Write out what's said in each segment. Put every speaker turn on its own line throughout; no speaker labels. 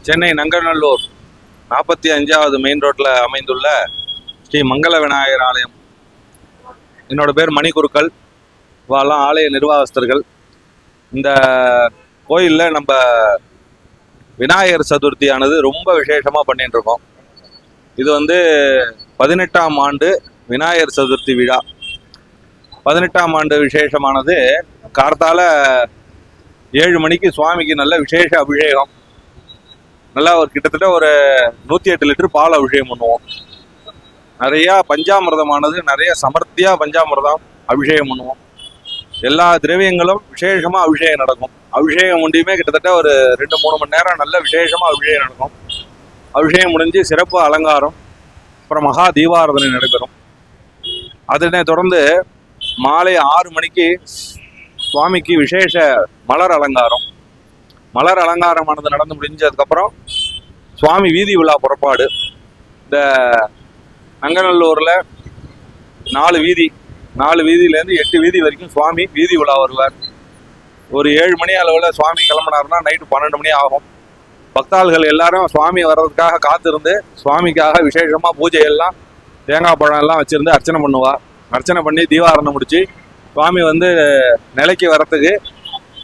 Chennai Nanganallur 45வது main ரோட்டில் அமைந்துள்ள ஸ்ரீ மங்கள விநாயகர் ஆலயம். என்னோட பேர் மணிக்குருக்கள். வாலாம் ஆலய நிர்வாகஸ்தர்கள். இந்த கோயிலில் நம்ம விநாயகர் சதுர்த்தியானது ரொம்ப விசேஷமாக பண்ணிட்டு இருக்கோம். இது 18ஆம் ஆண்டு விநாயகர் சதுர்த்தி விழா. 18ஆம் ஆண்டு விசேஷமானது கார்த்தால 7 மணிக்கு சுவாமிக்கு நல்ல விசேஷ அபிஷேகம். நல்லா கிட்டத்தட்ட ஒரு 108 லிட்டர் பால் அபிஷேகம் பண்ணுவோம். நிறையா பஞ்சாமிர்தமானது நிறைய சமர்த்தியா பஞ்சாமிர்தம் அபிஷேகம் பண்ணுவோம். எல்லா திரவியங்களும் விசேஷமாக அபிஷேகம் நடக்கும். அபிஷேகம் முடியுமே கிட்டத்தட்ட ஒரு 2-3 மணி நேரம் நல்ல விசேஷமாக அபிஷேகம் நடக்கும். அபிஷேகம் முடிஞ்சு சிறப்பு அலங்காரம், அப்புறம் மகா தீபாராதனை நடைபெறும். அதனை தொடர்ந்து மாலை 6 மணிக்கு சுவாமிக்கு விசேஷ மலர் அலங்காரம். மலர் அலங்காரமானது நடந்து முடிஞ்சதுக்கப்புறம் சுவாமி வீதி விழா புறப்பாடு. இந்த நங்கநல்லூரில் 4 வீதியிலேருந்து 8 வீதி வரைக்கும் சுவாமி வீதி விழா வருவார். ஒரு 7 மணி அளவில் சுவாமி கிளம்பினார்னா நைட்டு 12 மணி ஆகும். பக்தாள்கள் எல்லாரும் சுவாமி வர்றதுக்காக காத்திருந்து சுவாமிக்காக விசேஷமாக பூஜை எல்லாம் தேங்காய் பழம் எல்லாம் வச்சுருந்து அர்ச்சனை பண்ணுவார். அர்ச்சனை பண்ணி தீபாராதனை முடித்து சுவாமி நிலைக்கு வரத்துக்கு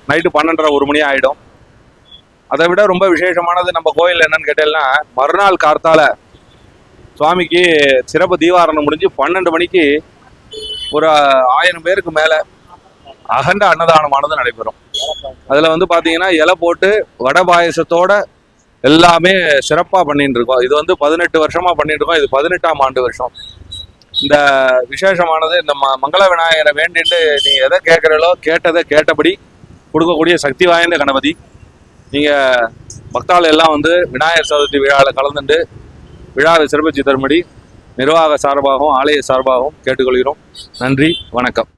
நைட்டு 12:30-1 மணி ஆகிடும். அதை விட ரொம்ப விசேஷமானது நம்ம கோயில் என்னன்னு கேட்டீங்கன்னா, மறுநாள் கார்த்தால சுவாமிக்கு சிறப்பு தீபாராதனை முடிஞ்சு 12 மணிக்கு ஒரு 1000 பேருக்கு மேலே அகண்ட அன்னதானமானது நடைபெறும். அதில் பார்த்தீங்கன்னா இலை போட்டு வடை பாயசத்தோட எல்லாமே சிறப்பாக பண்ணிட்டு இருக்கோம். இது 18 வருஷமாக பண்ணிட்டு இருக்கோம். இது 18ஆம் ஆண்டு வருஷம். இந்த விசேஷமானது இந்த மங்கள விநாயகரை வேண்டிட்டு நீங்கள் எதை கேட்குறீங்களோ கேட்டதை கேட்டபடி கொடுக்கக்கூடிய சக்தி வாய்ந்த கணபதி. நீங்கள் பக்தாள் எல்லாம் விநாயகர் சதுர்த்தி விழாவில் கலந்துட்டு விழாவை சிறப்பிச்சு தரும்படி நிர்வாக சார்பாகவும் ஆலய சார்பாகவும் கேட்டுக்கொள்கிறோம். நன்றி, வணக்கம்.